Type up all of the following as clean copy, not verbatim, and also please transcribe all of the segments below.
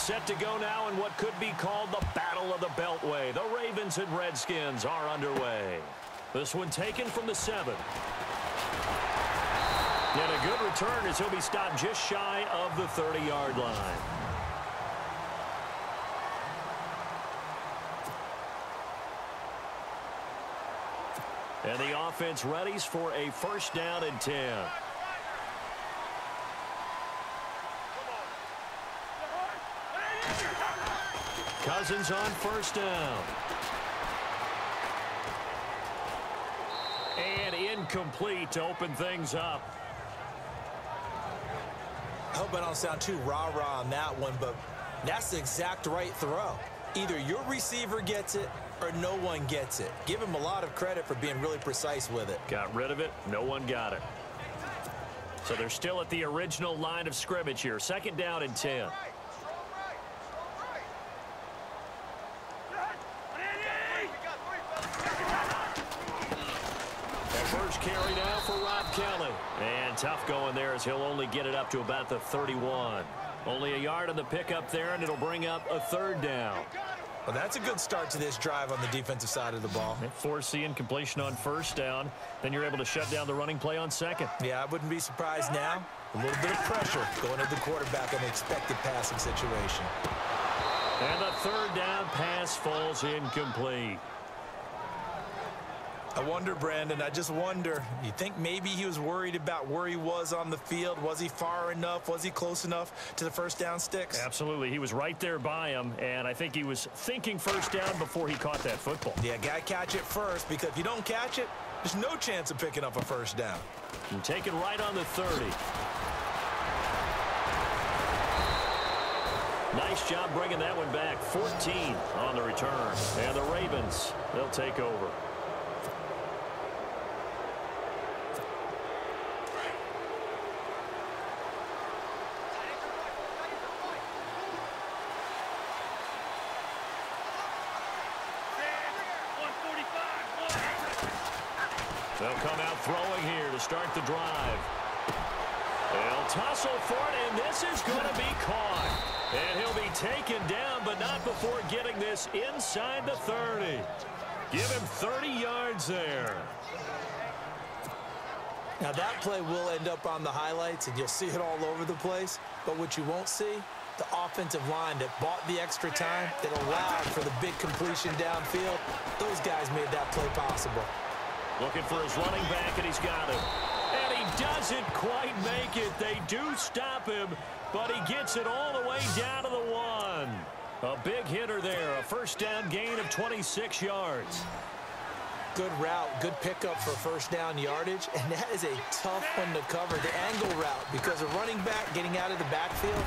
set to go now in what could be called the Battle of the Beltway. The Ravens and Redskins are underway. This one taken from the 7. And a good return as he'll be stopped just shy of the 30-yard line. And the offense readies for a first down and 10. Cousins on first down. And incomplete to open things up. I hope I don't sound too rah-rah on that one, but that's the exact right throw. Either your receiver gets it or no one gets it. Give him a lot of credit for being really precise with it. Got rid of it. No one got it. So they're still at the original line of scrimmage here. Second down and 10. First carry now for Rob Kelly. And tough going there as he'll only get it up to about the 31. Only a yard on the pickup there, and it'll bring up a third down. Well, that's a good start to this drive on the defensive side of the ball. Force the incompletion on first down. Then you're able to shut down the running play on second. Yeah, I wouldn't be surprised now. A little bit of pressure going at the quarterback in the expected passing situation. And the third down pass falls incomplete. I wonder, Brandon, I just wonder, you think maybe he was worried about where he was on the field? Was he far enough? Was he close enough to the first down sticks? Absolutely. He was right there by him, and I think he was thinking first down before he caught that football. Yeah, got to catch it first, because if you don't catch it, there's no chance of picking up a first down. And taken right on the 30. Nice job bringing that one back. 14 on the return. And the Ravens, they'll take over. They'll come out throwing here to start the drive. They'll tussle for it, and this is going to be caught. And he'll be taken down, but not before getting this inside the 30. Give him 30 yards there. Now, that play will end up on the highlights, and you'll see it all over the place. But what you won't see, the offensive line that bought the extra time, that allowed for the big completion downfield, those guys made that play possible. Looking for his running back, and he's got him. And he doesn't quite make it. They do stop him, but he gets it all the way down to the 1. A big hitter there, a first down gain of 26 yards. Good route, good pickup for first down yardage, and that is a tough one to cover, the angle route, because a running back getting out of the backfield.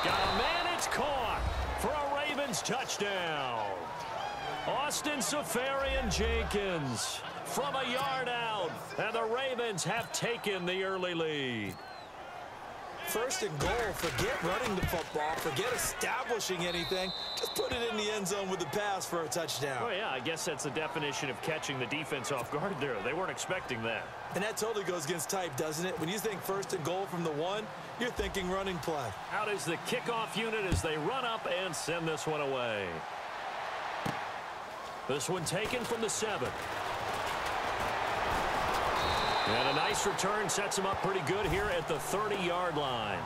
Got a man, it's caught for a Ravens touchdown. Austin Safarian-Jenkins from a yard out, and the Ravens have taken the early lead. First and goal, forget running the football, forget establishing anything, just put it in the end zone with the pass for a touchdown. Oh, yeah, I guess that's the definition of catching the defense off guard there. They weren't expecting that. And that totally goes against type, doesn't it? When you think first and goal from the 1, you're thinking running play. Out is the kickoff unit as they run up and send this one away. This one taken from the 7. And a nice return sets him up pretty good here at the 30-yard line.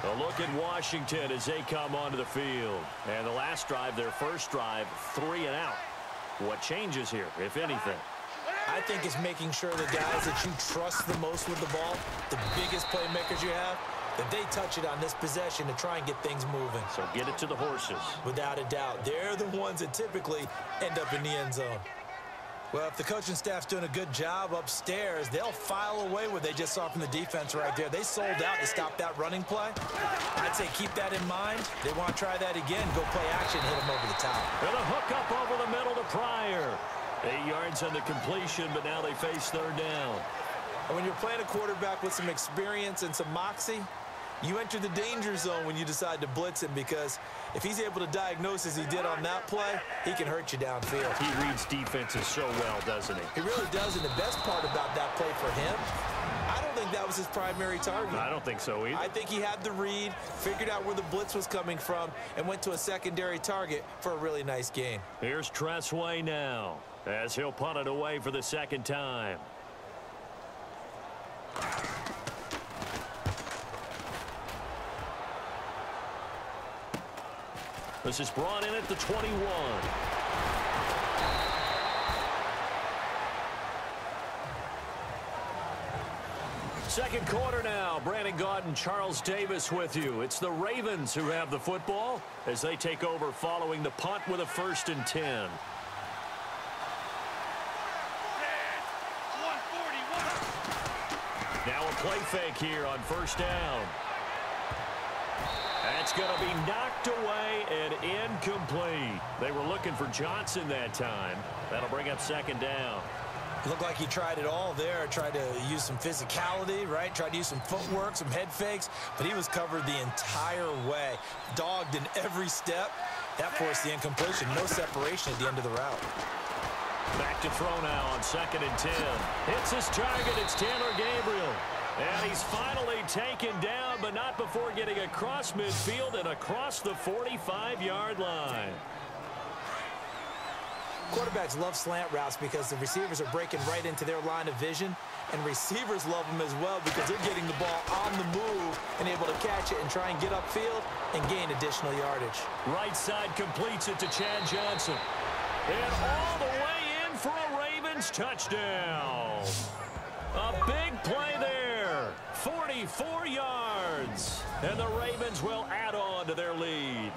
A look at Washington as they come onto the field. And the last drive, their first drive, 3 and out. What changes here, if anything? I think it's making sure the guys that you trust the most with the ball, the biggest playmakers you have, that they touch it on this possession to try and get things moving. So get it to the horses. Without a doubt. They're the ones that typically end up in the end zone. Well, if the coaching staff's doing a good job upstairs, they'll file away what they just saw from the defense right there. They sold out to stop that running play. I'd say keep that in mind. They want to try that again. Go play action, hit them over the top. And a hook up over the middle to Pryor. 8 yards on the completion, but now they face third down. And when you're playing a quarterback with some experience and some moxie, you enter the danger zone when you decide to blitz him, because if he's able to diagnose as he did on that play, he can hurt you downfield. He reads defenses so well, doesn't he? He really does, and the best part about that play for him, I don't think think that was his primary target. I don't think so either. I think he had the read, figured out where the blitz was coming from, and went to a secondary target for a really nice gain. Here's Tressway now, as he'll punt it away for the second time. This is brought in at the 21. Second quarter now. Brandon Gaudin and Charles Davis with you. It's the Ravens who have the football as they take over following the punt with a 1st and 10. Now a play fake here on 1st down. That's going to be knocked away and incomplete. They were looking for Johnson that time. That'll bring up 2nd down. Looked like he tried it all there, tried to use some physicality, right? Tried to use some footwork, some head fakes, but he was covered the entire way. Dogged in every step. That forced the incompletion. No separation at the end of the route. Back to throw now on 2nd and 10. Hits his target. It's Taylor Gabriel. And he's finally taken down, but not before getting across midfield and across the 45-yard line. Quarterbacks love slant routes because the receivers are breaking right into their line of vision, and receivers love them as well because they're getting the ball on the move and able to catch it and try and get upfield and gain additional yardage. Right side completes it to Chad Johnson. And all the way in for a Ravens touchdown. A big play there. 44 yards. And the Ravens will add on to their lead.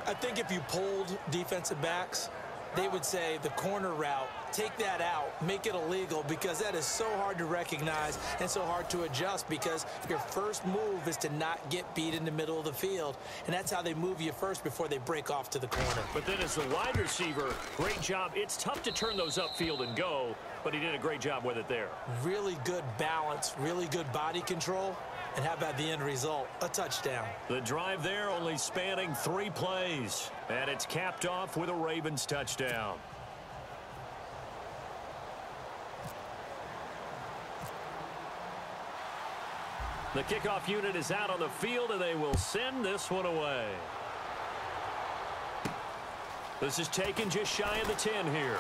I think if you polled defensive backs, they would say the corner route, take that out, make it illegal, because that is so hard to recognize and so hard to adjust because your first move is to not get beat in the middle of the field, and that's how they move you first before they break off to the corner. But then as the wide receiver, great job. It's tough to turn those upfield and go, but he did a great job with it there. Really good balance, really good body control. And how about the end result? A touchdown. The drive there only spanning 3 plays. And it's capped off with a Ravens touchdown. The kickoff unit is out on the field, and they will send this one away. This is taken just shy of the 10 here.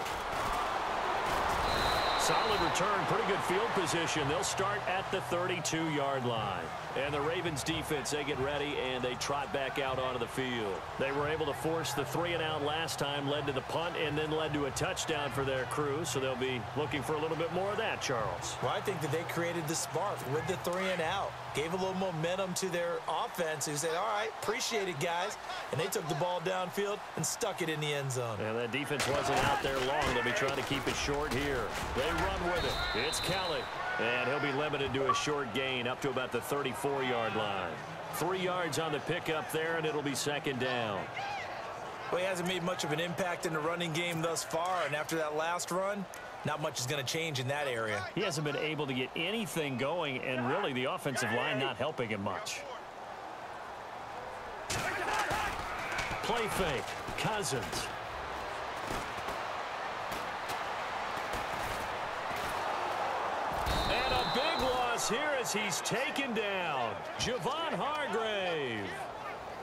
Solid return, pretty good field position. They'll start at the 32-yard line. And the Ravens defense, they get ready, and they trot back out onto the field. They were able to force the 3-and-out last time, led to the punt, and then led to a touchdown for their crew. So they'll be looking for a little bit more of that, Charles. Well, I think that they created the spark with the 3-and-out. Gave a little momentum to their offense who said, all right, appreciate it, guys. And they took the ball downfield and stuck it in the end zone. And that defense wasn't out there long. They'll be trying to keep it short here. They run with it. It's Kelly. And he'll be limited to a short gain up to about the 34-yard line. 3 yards on the pickup there, and it'll be 2nd down. Well, he hasn't made much of an impact in the running game thus far, and after that last run, not much is going to change in that area. He hasn't been able to get anything going, and really the offensive line not helping him much. Play fake. Cousins. And a big loss here as he's taken down. Javon Hargrave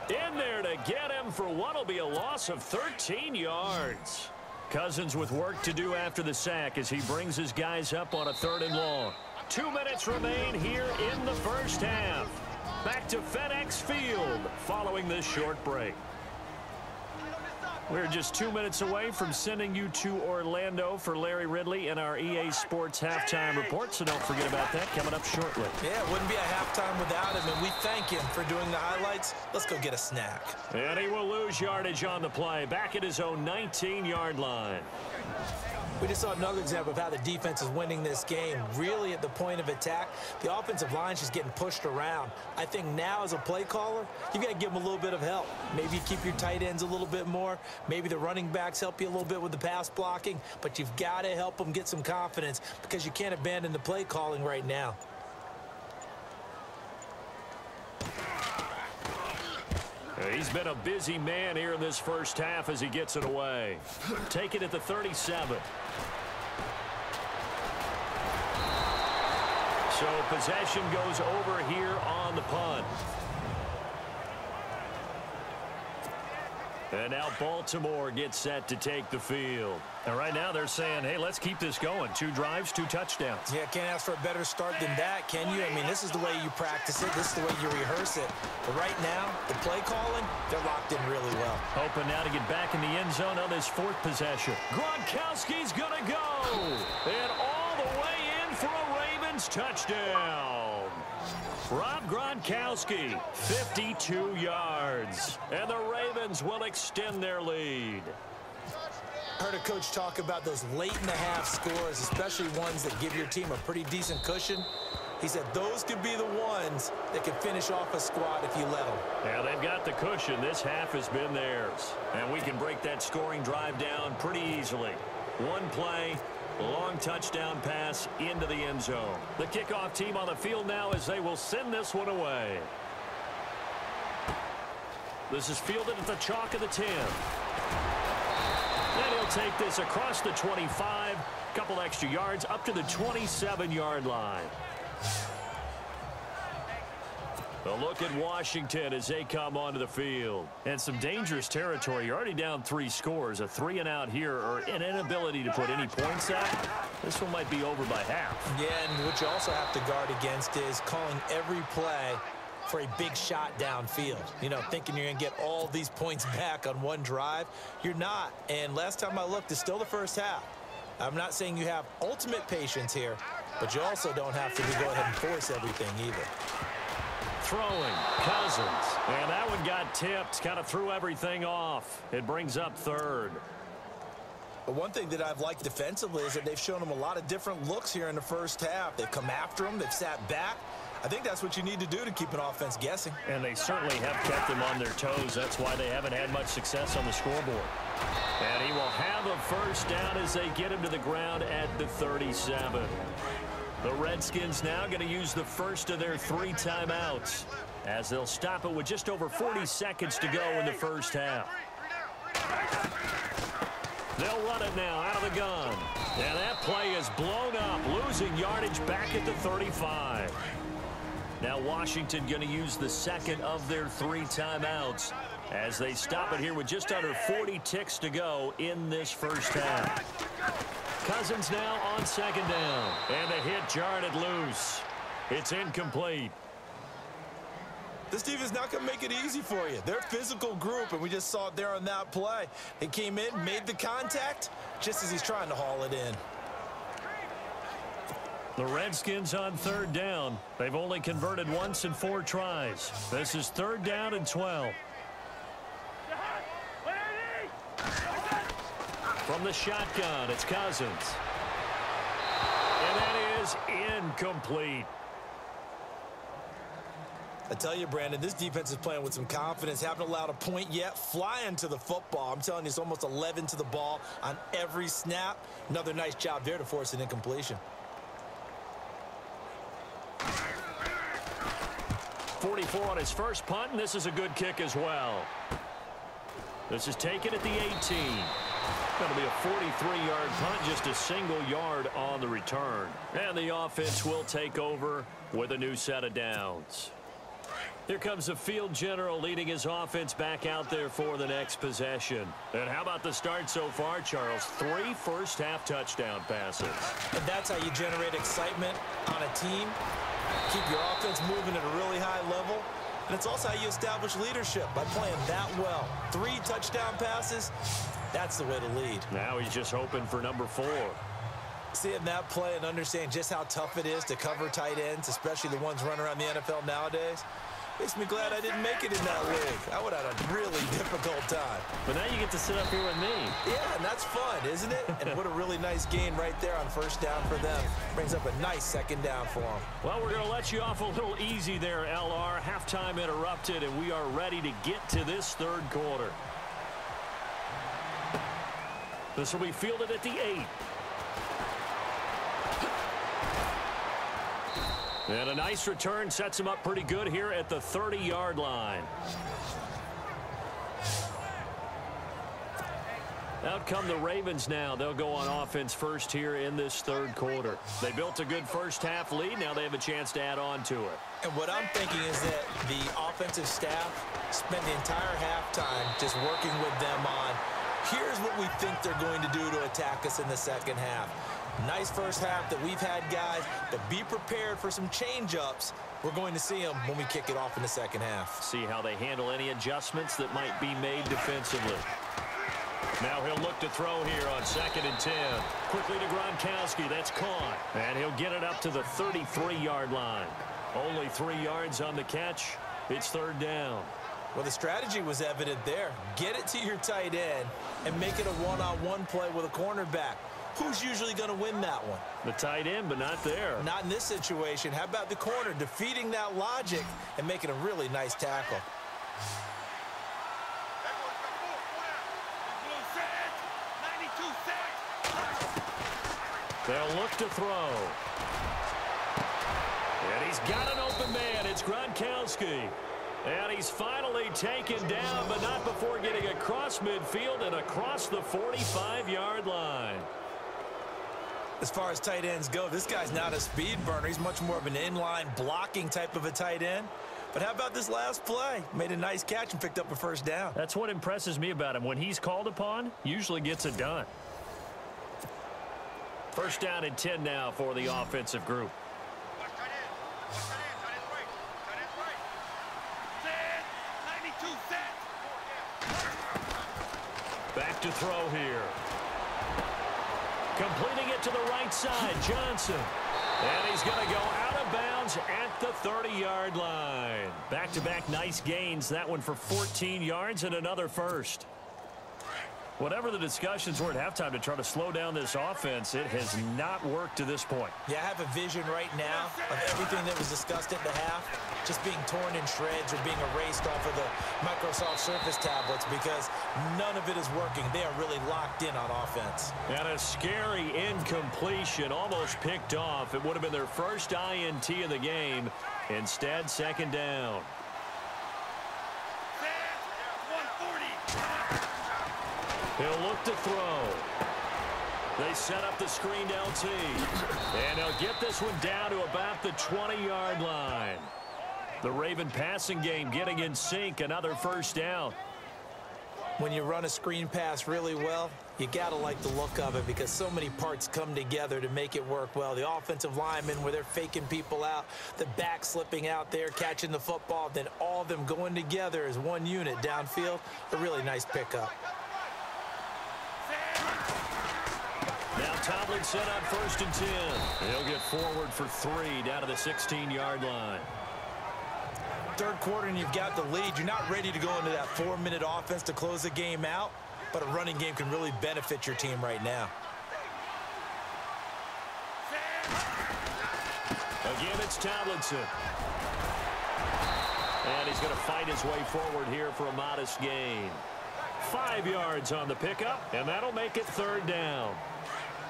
in there to get him for what will be a loss of 13 yards. Cousins with work to do after the sack as he brings his guys up on a 3rd and long. 2 minutes remain here in the first half. Back to FedEx Field following this short break. We're just 2 minutes away from sending you to Orlando for Larry Ridley and our EA Sports Halftime Report, so don't forget about that coming up shortly. Yeah, it wouldn't be a halftime without him, and we thank him for doing the highlights. Let's go get a snack. And he will lose yardage on the play, back at his own 19-yard line. We just saw another example of how the defense is winning this game. Really at the point of attack, the offensive line is just getting pushed around. I think now as a play caller, you've got to give them a little bit of help. Maybe you keep your tight ends a little bit more. Maybe the running backs help you a little bit with the pass blocking. But you've got to help them get some confidence because you can't abandon the play calling right now. He's been a busy man here in this first half as he gets it away. Take it at the 37. So possession goes over here on the punt. And now Baltimore gets set to take the field. And right now they're saying, hey, let's keep this going. 2 drives, 2 touchdowns. Yeah, can't ask for a better start than that, can you? I mean, this is the way you practice it. This is the way you rehearse it. But right now, the play calling, they're locked in really well. Hoping now to get back in the end zone on this 4th possession. Gronkowski's going to go. And all the way in for a Ravens touchdown. Rob Gronkowski, 52 yards. And the Ravens will extend their lead. I heard a coach talk about those late-in-the-half scores, especially ones that give your team a pretty decent cushion. He said those could be the ones that can finish off a squad if you let them. Yeah, they've got the cushion. This half has been theirs. And we can break that scoring drive down pretty easily. One play. Long touchdown pass into the end zone. The kickoff team on the field now as they will send this one away. This is fielded at the chalk of the 10. And he'll take this across the 25. Couple extra yards up to the 27-yard line. A look at Washington as they come onto the field. And some dangerous territory. You're already down 3 scores. A 3-and-out here or an inability to put any points up. This one might be over by half. Yeah, and what you also have to guard against is calling every play for a big shot downfield. You know, thinking you're going to get all these points back on one drive. You're not. And last time I looked, it's still the first half. I'm not saying you have ultimate patience here, but you also don't have to go ahead and force everything either. Throwing, Cousins. And that one got tipped, kind of threw everything off. It brings up 3rd. But one thing that I've liked defensively is that they've shown them a lot of different looks here in the first half. They've come after them. They've sat back. I think that's what you need to do to keep an offense guessing. And they certainly have kept them on their toes. That's why they haven't had much success on the scoreboard. And he will have a first down as they get him to the ground at the 37. The Redskins now going to use the first of their 3 timeouts as they'll stop it with just over 40 seconds to go in the first half. They'll run it now out of the gun. And that play is blown up, losing yardage back at the 35. Now Washington going to use the second of their 3 timeouts as they stop it here with just under 40 ticks to go in this first half. Cousins now on 2nd down. And the hit jarred it loose. It's incomplete. This team is not going to make it easy for you. They're a physical group, and we just saw it there on that play. He came in, made the contact, just as he's trying to haul it in. The Redskins on 3rd down. They've only converted once in 4 tries. This is 3rd down and 12. From the shotgun, it's Cousins. And that is incomplete. I tell you, Brandon, this defense is playing with some confidence. Haven't allowed a point yet. Flying to the football. I'm telling you, it's almost 11 to the ball on every snap. Another nice job there to force an incompletion. 44 on his first punt, and this is a good kick as well. This is taken at the 18. That'll be a 43-yard punt, just a single yard on the return. And the offense will take over with a new set of downs. Here comes the field general leading his offense back out there for the next possession. And how about the start so far, Charles? 3 first-half touchdown passes. And that's how you generate excitement on a team. Keep your offense moving at a really high level. And it's also how you establish leadership, by playing that well. 3 touchdown passes, that's the way to lead. Now he's just hoping for number 4. Seeing that play and understand just how tough it is to cover tight ends, especially the ones running around the NFL nowadays, makes me glad I didn't make it in that league. I would have had a really difficult time. But now you get to sit up here with me. Yeah, and that's fun, isn't it? And what a really nice game right there on first down for them. Brings up a nice 2nd down for them. Well, we're going to let you off a little easy there, LR. Halftime interrupted, and we are ready to get to this 3rd quarter. This will be fielded at the 8. And a nice return sets him up pretty good here at the 30-yard line. Out come the Ravens now. They'll go on offense first here in this third quarter. They built a good first-half lead. Now they have a chance to add on to it. And what I'm thinking is that the offensive staff spent the entire halftime just working with them on, here's what we think they're going to do to attack us in the second half. Nice first half that we've had, guys, but be prepared for some change-ups. We're going to see them when we kick it off in the second half. See how they handle any adjustments that might be made defensively. Now he'll look to throw here on 2nd and 10. Quickly to Gronkowski. That's caught. And he'll get it up to the 33-yard line. Only 3 yards on the catch. It's third down. Well, the strategy was evident there. Get it to your tight end and make it a one-on-one play with a cornerback. Who's usually going to win that one? The tight end, but not there. Not in this situation. How about the corner defeating that logic and making a really nice tackle? They'll look to throw. And he's got an open man. It's Gronkowski. And he's finally taken down, but not before getting across midfield and across the 45-yard line. As far as tight ends go, this guy's not a speed burner. He's much more of an inline blocking type of a tight end. But how about this last play? Made a nice catch and picked up a first down. That's what impresses me about him. When he's called upon, usually gets it done. First down and 10 now for the offensive group. Back to throw here. Completing it to the right side, Johnson. And he's going to go out of bounds at the 30-yard line. Back-to-back nice gains. That one for 14 yards and another first. Whatever the discussions were at halftime to try to slow down this offense, it has not worked to this point. Yeah, I have a vision right now of everything that was discussed at the half just being torn in shreds or being erased off of the Microsoft Surface tablets because none of it is working. They are really locked in on offense. And a scary incompletion, almost picked off. It would have been their first INT of the game. Instead, second down. He'll look to throw. They set up the screened LT. And they'll get this one down to about the 20-yard line. The Raven passing game getting in sync. Another first down. When you run a screen pass really well, you got to like the look of it because so many parts come together to make it work well. The offensive linemen where they're faking people out, the back slipping out there, catching the football, then all of them going together as one unit downfield. A really nice pickup. Now Tomlinson on 1st and 10. He'll get forward for 3 down to the 16-yard line. Third quarter and you've got the lead. You're not ready to go into that 4-minute offense to close the game out, but a running game can really benefit your team right now. Again, it's Tomlinson. And he's going to fight his way forward here for a modest gain. 5 yards on the pickup, and that'll make it third down.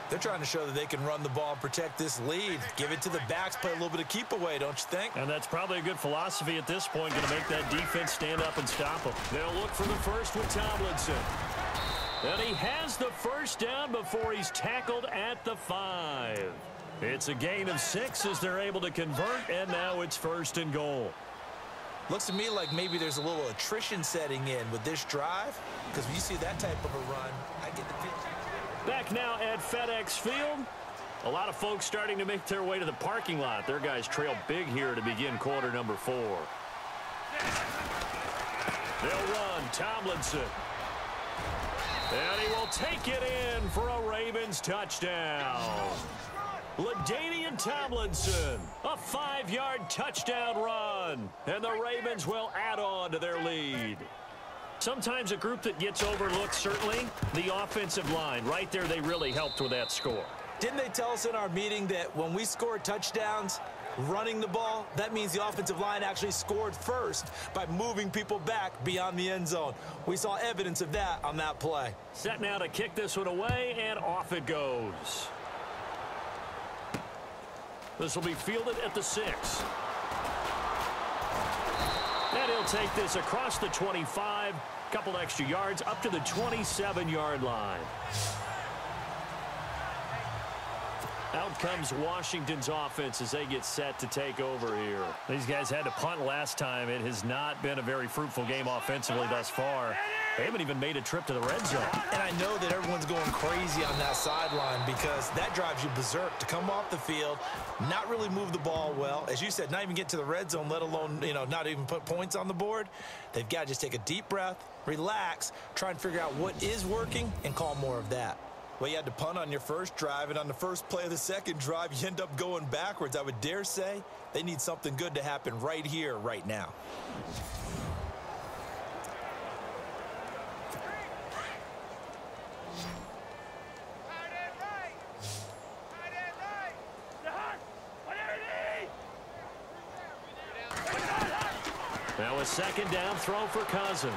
They're trying to show that they can run the ball and protect this lead. Give it to the backs, play a little bit of keep away, don't you think? And that's probably a good philosophy at this point, going to make that defense stand up and stop them. They'll look for the first with Tomlinson. And he has the first down before he's tackled at the 5. It's a gain of 6 as they're able to convert, and now it's 1st and goal. Looks to me like maybe there's a little attrition setting in with this drive, because when you see that type of a run, I get the feeling. Back now at FedEx Field. A lot of folks starting to make their way to the parking lot. Their guys trail big here to begin quarter number 4. They'll run Tomlinson. And he will take it in for a Ravens touchdown. LaDainian Tomlinson, a 5-yard touchdown run. And the Ravens will add on to their lead. Sometimes a group that gets overlooked, certainly, the offensive line. Right there, they really helped with that score. Didn't they tell us in our meeting that when we score touchdowns running the ball, that means the offensive line actually scored first by moving people back beyond the end zone? We saw evidence of that on that play. Set now to kick this one away, and off it goes. This will be fielded at the 6. And And he'll take this across the 25, couple extra yards up to the 27-yard line. Out comes Washington's offense as they get set to take over here. These guys had to punt last time. It has not been a very fruitful game offensively thus far. They haven't even made a trip to the red zone. And I know that everyone's going crazy on that sideline because that drives you berserk to come off the field, not really move the ball well. As you said, not even get to the red zone, let alone, not even put points on the board. They've got to just take a deep breath, relax, try and figure out what is working, and call more of that. Well, you had to punt on your first drive, and on the first play of the second drive, you end up going backwards. I would dare say they need something good to happen right here, right now. Now a second down throw for Cousins.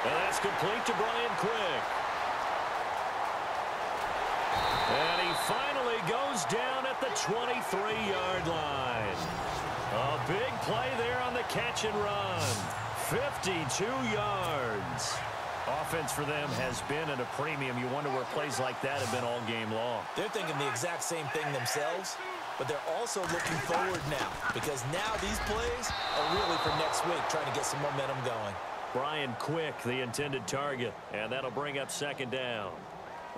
And that's complete to Brian Quick. And he finally goes down at the 23-yard line. A big play there on the catch and run. 52 yards. Offense for them has been at a premium. You wonder where plays like that have been all game long. They're thinking the exact same thing themselves, but they're also looking forward now because now these plays are really for next week, trying to get some momentum going. Brian Quick, the intended target, and that'll bring up second down.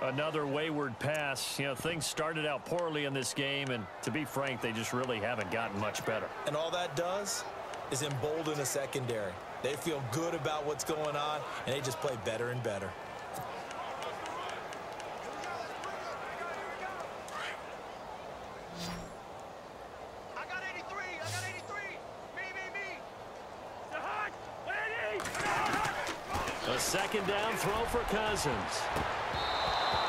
Another wayward pass. Things started out poorly in this game, and to be frank, they just really haven't gotten much better. And all that does is embolden a secondary. They feel good about what's going on, and they just play better and better. A second down throw for Cousins.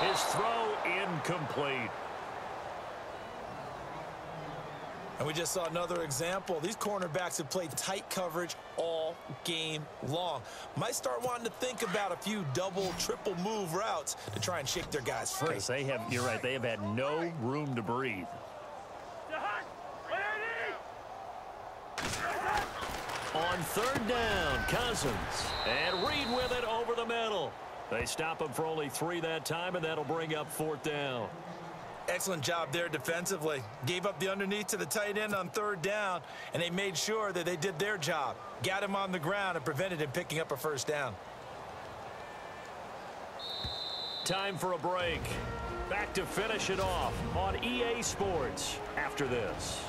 His throw incomplete. And we just saw another example. These cornerbacks have played tight coverage all game long. Might start wanting to think about a few double, triple move routes to try and shake their guys free. Because you're right, they have had no room to breathe. On third down, Cousins. And Reed with it over the middle. They stop him for only 3 that time, and that'll bring up fourth down. Excellent job there defensively. Gave up the underneath to the tight end on third down, and they made sure that they did their job. Got him on the ground and prevented him picking up a first down. Time for a break. Back to finish it off on EA Sports after this.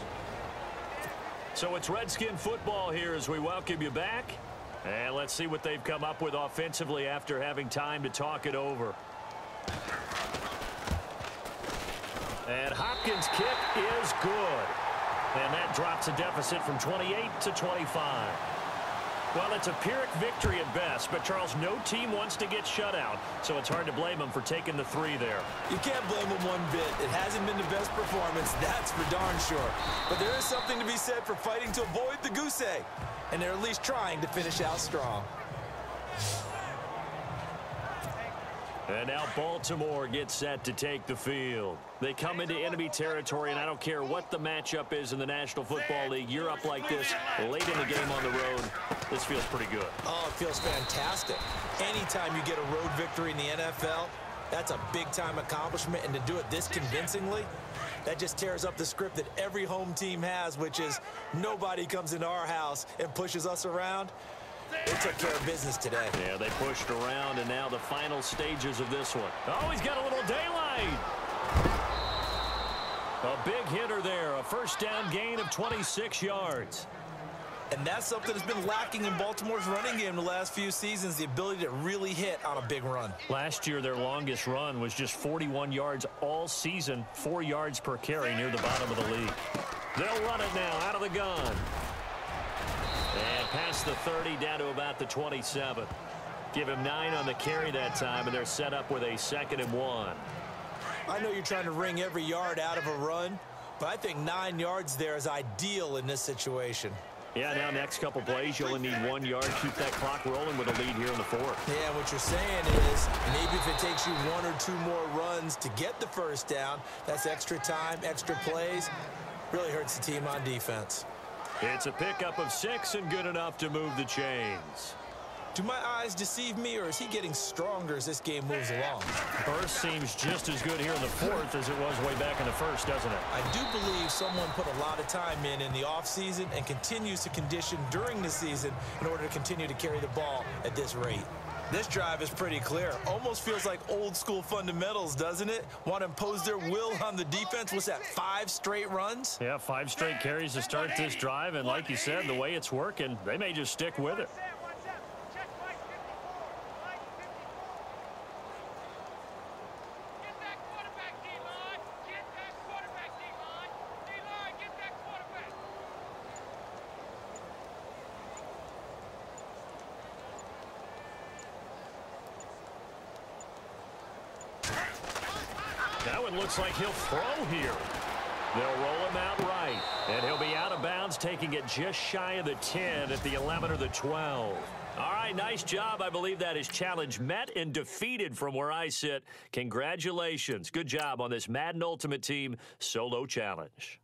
So it's Redskin football here as we welcome you back. And let's see what they've come up with offensively after having time to talk it over. And Hopkins' kick is good. And that drops a deficit from 28 to 25. Well, it's a Pyrrhic victory at best, but Charles, no team wants to get shut out, so it's hard to blame them for taking the 3 there. You can't blame them one bit. It hasn't been the best performance, that's for darn sure. But there is something to be said for fighting to avoid the goose egg, and they're at least trying to finish out strong. And now Baltimore gets set to take the field. They come into enemy territory, and I don't care what the matchup is in the National Football League. You're up like this late in the game on the road. This feels pretty good. Oh, it feels fantastic. Anytime you get a road victory in the NFL, that's a big-time accomplishment, and to do it this convincingly, that just tears up the script that every home team has, which is nobody comes into our house and pushes us around. They took care of business today. Yeah, they pushed around, and now the final stages of this one. Oh, he's got a little daylight. A big hitter there, a first down gain of 26 yards. And that's something that's been lacking in Baltimore's running game the last few seasons, the ability to really hit on a big run. Last year, their longest run was just 41 yards all season, 4 yards per carry near the bottom of the league. They'll run it now out of the gun. And past the 30 down to about the 27. Give him 9 on the carry that time, and they're set up with a 2nd and 1. I know you're trying to wring every yard out of a run, but I think 9 yards there is ideal in this situation. Yeah, now next couple plays, you only need 1 yard. Keep that clock rolling with a lead here in the 4th. Yeah, what you're saying is maybe if it takes you 1 or 2 more runs to get the first down, that's extra time, extra plays. Really hurts the team on defense. It's a pickup of 6 and good enough to move the chains. Do my eyes deceive me, or is he getting stronger as this game moves along? Burst seems just as good here in the fourth as it was way back in the first, doesn't it? I do believe someone put a lot of time in the offseason and continues to condition during the season in order to continue to carry the ball at this rate. This drive is pretty clear. Almost feels like old school fundamentals, doesn't it? Want to impose their will on the defense. What's that, 5 straight runs? Yeah, 5 straight carries to start this drive, and like you said, the way it's working, they may just stick with it. That one looks like he'll throw here. They'll roll him out right, and he'll be out of bounds, taking it just shy of the 10 at the 11 or the 12. All right, nice job. I believe that is challenge met and defeated from where I sit. Congratulations. Good job on this Madden Ultimate Team solo challenge.